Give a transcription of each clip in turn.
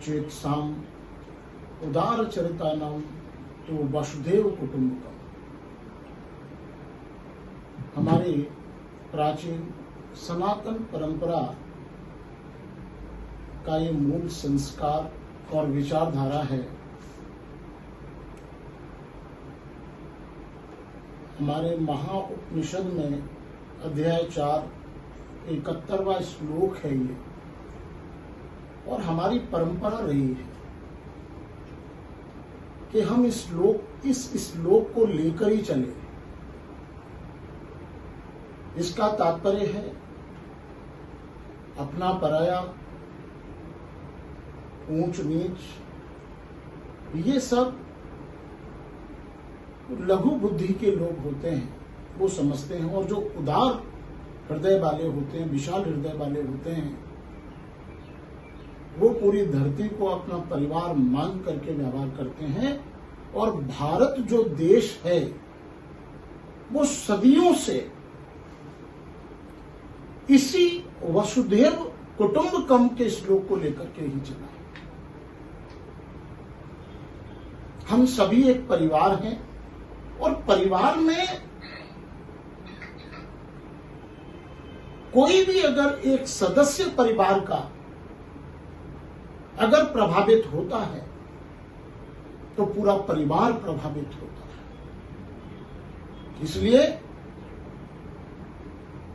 चेतसाम उदार चरितानाम तो वसुधैव कुटुंबकम। हमारी प्राचीन सनातन परंपरा का ये मूल संस्कार और विचारधारा है। हमारे महाउपनिषद में अध्याय 4 71वां श्लोक है ये, और हमारी परंपरा रही है कि हम इस श्लोक को लेकर ही चले। इसका तात्पर्य है अपना पराया, ऊंच नीच, ये सब लघु बुद्धि के लोग होते हैं, वो समझते हैं। और जो उदार हृदय वाले होते हैं, विशाल हृदय वाले होते हैं, वो पूरी धरती को अपना परिवार मान करके व्यवहार करते हैं। और भारत जो देश है वो सदियों से इसी वसुधैव कुटुंबकम के श्लोक को लेकर के ही चला है। हम सभी एक परिवार हैं, और परिवार में कोई भी अगर एक सदस्य परिवार का अगर प्रभावित होता है तो पूरा परिवार प्रभावित होता है।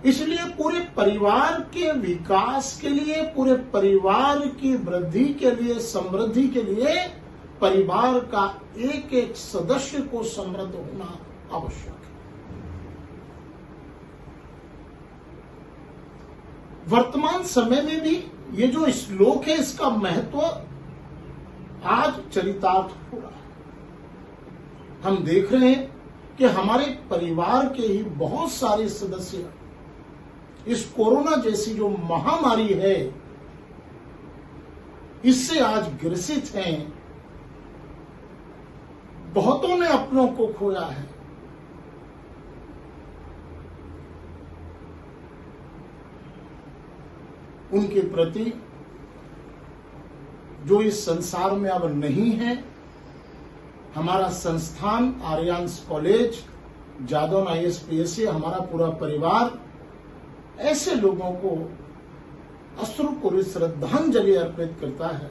इसलिए पूरे परिवार के विकास के लिए, पूरे परिवार की वृद्धि के लिए, समृद्धि के लिए परिवार का एक एक सदस्य को समृद्ध होना आवश्यक है। वर्तमान समय में भी ये जो श्लोक है, इसका महत्व आज चरितार्थ हो रहा है। हम देख रहे हैं कि हमारे परिवार के ही बहुत सारे सदस्य इस कोरोना जैसी जो महामारी है, इससे आज ग्रसित हैं। बहुतों ने अपनों को खोया है। उनके प्रति जो इस संसार में अब नहीं है, हमारा संस्थान आर्यांस कॉलेज, जादौन ISPSA, हमारा पूरा परिवार ऐसे लोगों को अश्रुपूर्वक श्रद्धांजलि अर्पित करता है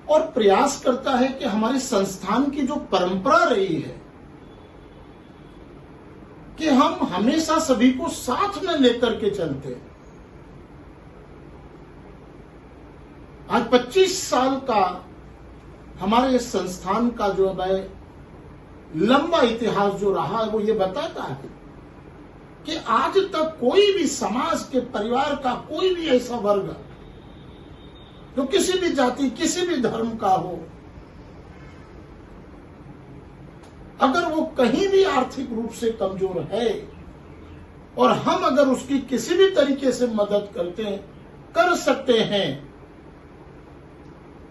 और प्रयास करता है कि हमारे संस्थान की जो परंपरा रही है कि हम हमेशा सभी को साथ में लेकर के चलते हैं। आज 25 साल का हमारे संस्थान का जो है लंबा इतिहास जो रहा है, वो ये बताता है कि आज तक कोई भी समाज के परिवार का कोई भी ऐसा वर्ग जो किसी भी जाति, किसी भी धर्म का हो, अगर वो कहीं भी आर्थिक रूप से कमजोर है और हम अगर उसकी किसी भी तरीके से मदद कर सकते हैं,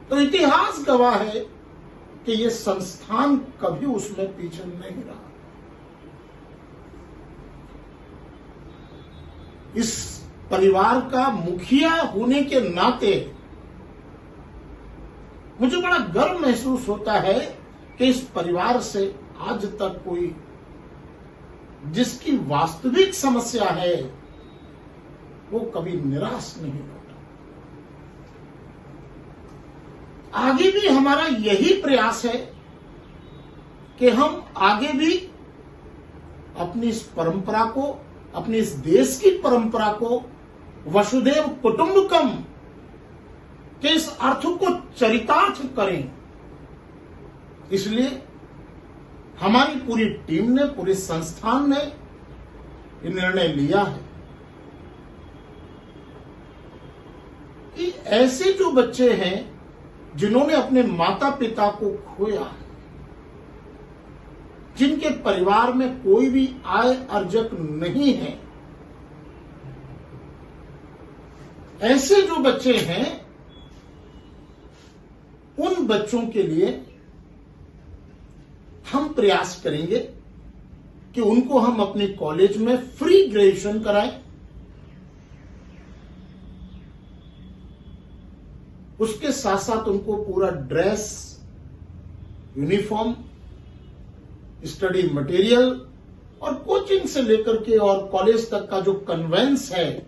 तो इतिहास गवाह है कि ये संस्थान कभी उसमें पीछे नहीं रहा। इस परिवार का मुखिया होने के नाते मुझे बड़ा गर्व महसूस होता है कि इस परिवार से आज तक कोई जिसकी वास्तविक समस्या है वो कभी निराश नहीं होता। आगे भी हमारा यही प्रयास है कि हम आगे भी अपनी इस परंपरा को, अपने इस देश की परंपरा को वसुधैव कुटुंबकम के इस अर्थ को चरितार्थ करें। इसलिए हमारी पूरी टीम ने, पूरे संस्थान ने ये निर्णय लिया है कि ऐसे जो बच्चे हैं जिन्होंने अपने माता पिता को खोया है, जिनके परिवार में कोई भी आय अर्जक नहीं है, ऐसे जो बच्चे हैं, उन बच्चों के लिए हम प्रयास करेंगे कि उनको हम अपने कॉलेज में फ्री ग्रेजुएशन कराएं। उसके साथ साथ उनको पूरा ड्रेस, यूनिफॉर्म, स्टडी मटेरियल और कोचिंग से लेकर के और कॉलेज तक का जो कन्वेंस है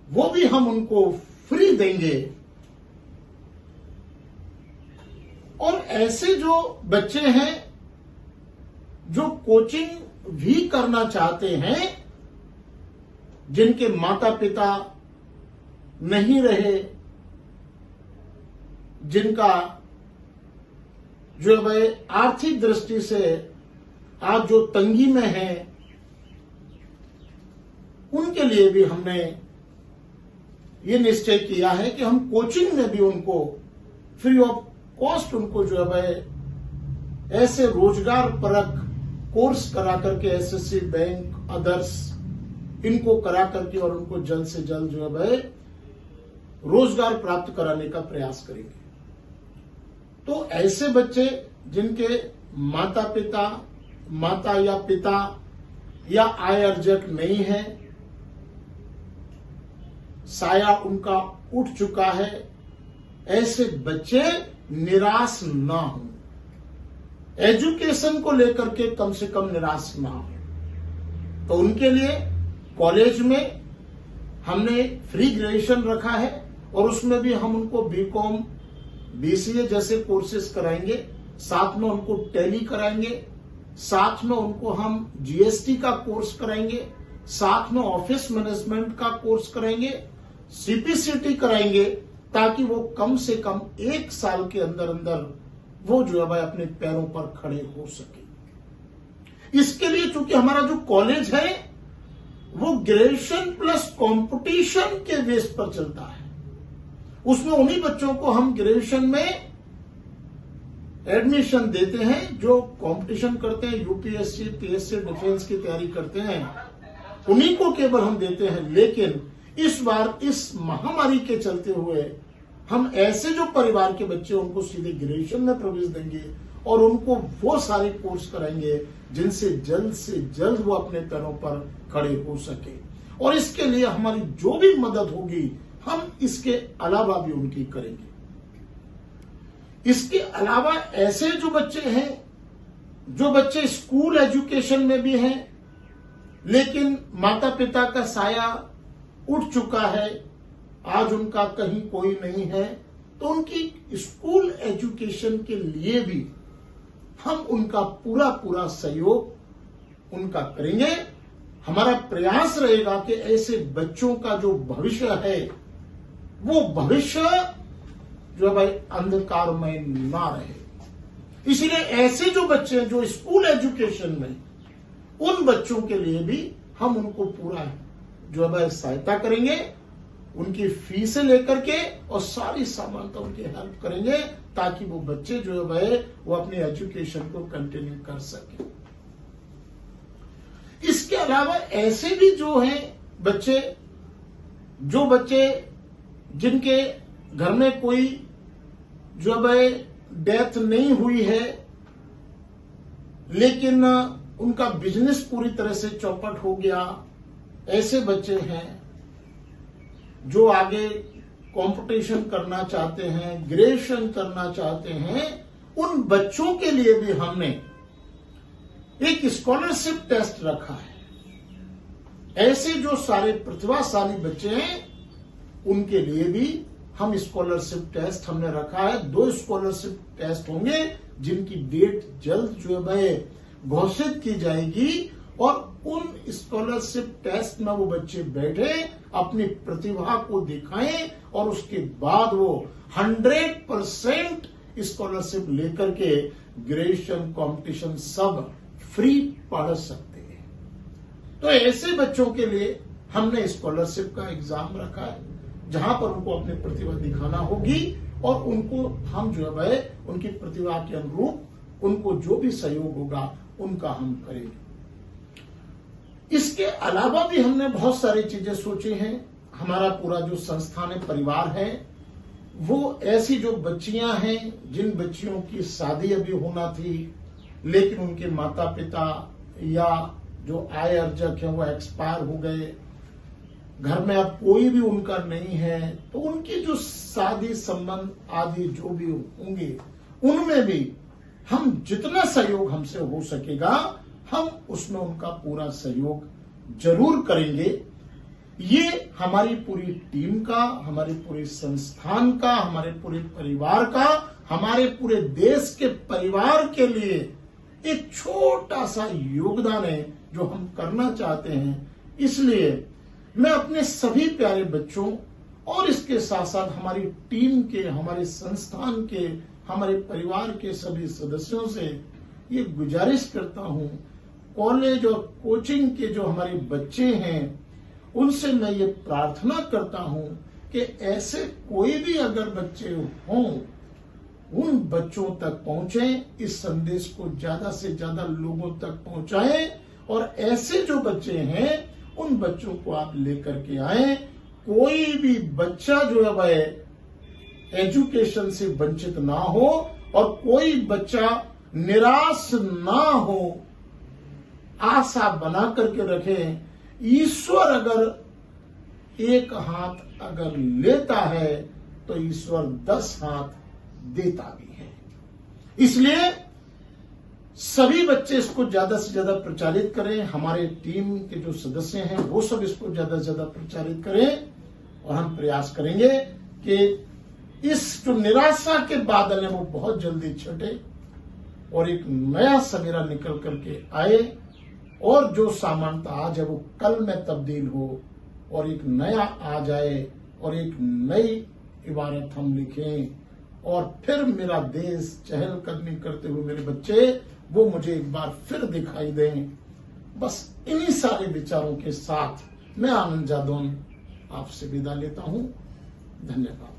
वो भी हम उनको फ्री देंगे। और ऐसे जो बच्चे हैं जो कोचिंग भी करना चाहते हैं, जिनके माता पिता नहीं रहे, जिनका जो है आर्थिक दृष्टि से आज जो तंगी में है, उनके लिए भी हमने ये निश्चय किया है कि हम कोचिंग में भी उनको फ्री ऑफ कॉस्ट उनको जो है ऐसे रोजगार परक कोर्स करा करके एसएससी, बैंक, अदर्स इनको करा करके और उनको जल्द से जल्द जो है रोजगार प्राप्त कराने का प्रयास करेंगे। तो ऐसे बच्चे जिनके माता या पिता या आय अर्जक नहीं है, साया उनका उठ चुका है, ऐसे बच्चे निराश ना हो, एजुकेशन को लेकर के कम से कम निराश ना हो। तो उनके लिए कॉलेज में हमने फ्री ग्रेजुएशन रखा है और उसमें भी हम उनको बीकॉम, बीसीए जैसे कोर्सेज कराएंगे, साथ में उनको टैली कराएंगे, साथ में उनको हम जीएसटी का कोर्स कराएंगे, साथ में ऑफिस मैनेजमेंट का कोर्स कराएंगे, सीपीसीटी कराएंगे, ताकि वो कम से कम 1 साल के अंदर अंदर वो जो है अपने पैरों पर खड़े हो सके। इसके लिए चूंकि हमारा जो कॉलेज है वो ग्रेजुएशन प्लस कंपटीशन के बेस पर चलता है, उसमें उन्हीं बच्चों को हम ग्रेजुएशन में एडमिशन देते हैं जो कंपटीशन करते हैं, यूपीएससी, पीएससी, डिफेंस की तैयारी करते हैं, उन्हीं को केवल हम देते हैं। लेकिन इस बार इस महामारी के चलते हुए हम ऐसे जो परिवार के बच्चे उनको सीधे ग्रेजुएशन में प्रवेश देंगे और उनको वो सारे कोर्स कराएंगे जिनसे से जल्द वो अपने पैरों पर खड़े हो सके। और इसके लिए हमारी जो भी मदद होगी हम इसके अलावा भी उनकी करेंगे। इसके अलावा ऐसे जो बच्चे हैं, जो बच्चे स्कूल एजुकेशन में भी हैं लेकिन माता पिता का साया उठ चुका है, आज उनका कहीं कोई नहीं है, तो उनकी स्कूल एजुकेशन के लिए भी हम उनका पूरा सहयोग उनका करेंगे। हमारा प्रयास रहेगा कि ऐसे बच्चों का जो भविष्य है वो भविष्य जो भाई अंधकारमय ना रहे। इसलिए ऐसे जो बच्चे हैं जो स्कूल एजुकेशन में, उन बच्चों के लिए भी हम उनको पूरा जो है सहायता करेंगे, उनकी फीस से लेकर के और सारी सामान्यता उनकी हेल्प करेंगे, ताकि वो बच्चे जो है वो अपने एजुकेशन को कंटिन्यू कर सके। इसके अलावा ऐसे भी जो हैं बच्चे, जो बच्चे जिनके घर में कोई जो है डेथ नहीं हुई है लेकिन उनका बिजनेस पूरी तरह से चौपट हो गया, ऐसे बच्चे हैं जो आगे कंपटीशन करना चाहते हैं, ग्रेजुएशन करना चाहते हैं, उन बच्चों के लिए भी हमने एक स्कॉलरशिप टेस्ट रखा है। ऐसे जो सारे प्रतिभाशाली बच्चे हैं उनके लिए भी हम स्कॉलरशिप टेस्ट हमने रखा है। 2 स्कॉलरशिप टेस्ट होंगे जिनकी डेट जल्द जो है घोषित की जाएगी और उन स्कॉलरशिप टेस्ट में वो बच्चे बैठे अपनी प्रतिभा को दिखाएं और उसके बाद वो 100% स्कॉलरशिप लेकर के ग्रेजुएशन, कंपटीशन सब फ्री पढ़ सकते हैं। तो ऐसे बच्चों के लिए हमने स्कॉलरशिप का एग्जाम रखा है जहां पर उनको अपनी प्रतिभा दिखाना होगी और उनको हम जो है उनकी प्रतिभा के अनुरूप उनको जो भी सहयोग होगा उनका हम करेंगे। इसके अलावा भी हमने बहुत सारी चीजें सोची हैं। हमारा पूरा जो संस्थान है, परिवार है, वो ऐसी जो बच्चियां हैं जिन बच्चियों की शादी अभी होना थी लेकिन उनके माता पिता या जो आय अर्जक हैं वो एक्सपायर हो गए, घर में अब कोई भी उनका नहीं है, तो उनकी जो शादी संबंध आदि जो भी होंगे उनमें भी हम जितना सहयोग हमसे हो सकेगा हम उसमें उनका पूरा सहयोग जरूर करेंगे। ये हमारी पूरी टीम का, हमारे पूरे संस्थान का, हमारे पूरे परिवार का, हमारे पूरे देश के परिवार के लिए एक छोटा सा योगदान है जो हम करना चाहते हैं। इसलिए मैं अपने सभी प्यारे बच्चों और इसके साथ साथ हमारी टीम के, हमारे संस्थान के, हमारे परिवार के सभी सदस्यों से ये गुजारिश करता हूं, कॉलेज और कोचिंग के जो हमारे बच्चे हैं उनसे मैं ये प्रार्थना करता हूं कि ऐसे कोई भी अगर बच्चे हों उन बच्चों तक पहुंचे, इस संदेश को ज्यादा से ज्यादा लोगों तक पहुंचाएं और ऐसे जो बच्चे हैं उन बच्चों को आप लेकर के आए। कोई भी बच्चा जो है वह एजुकेशन से वंचित ना हो और कोई बच्चा निराश ना हो, आशा बना करके रखें। ईश्वर अगर एक हाथ अगर लेता है तो ईश्वर 10 हाथ देता भी है। इसलिए सभी बच्चे इसको ज्यादा से ज्यादा प्रचारित करें, हमारे टीम के जो सदस्य हैं वो सब इसको ज्यादा से ज्यादा प्रचारित करें और हम प्रयास करेंगे कि इस जो निराशा के बादल है वो बहुत जल्दी छटे और एक नया सवेरा निकल करके आए और जो सामान्यता आज है वो कल में तब्दील हो और एक नया आ जाए और एक नई इबारत हम लिखें और फिर मेरा देश चहलकदमी करते हुए मेरे बच्चे वो मुझे एक बार फिर दिखाई दें। बस इन्हीं सारे विचारों के साथ मैं आनंद जादौन आपसे विदा लेता हूं। धन्यवाद।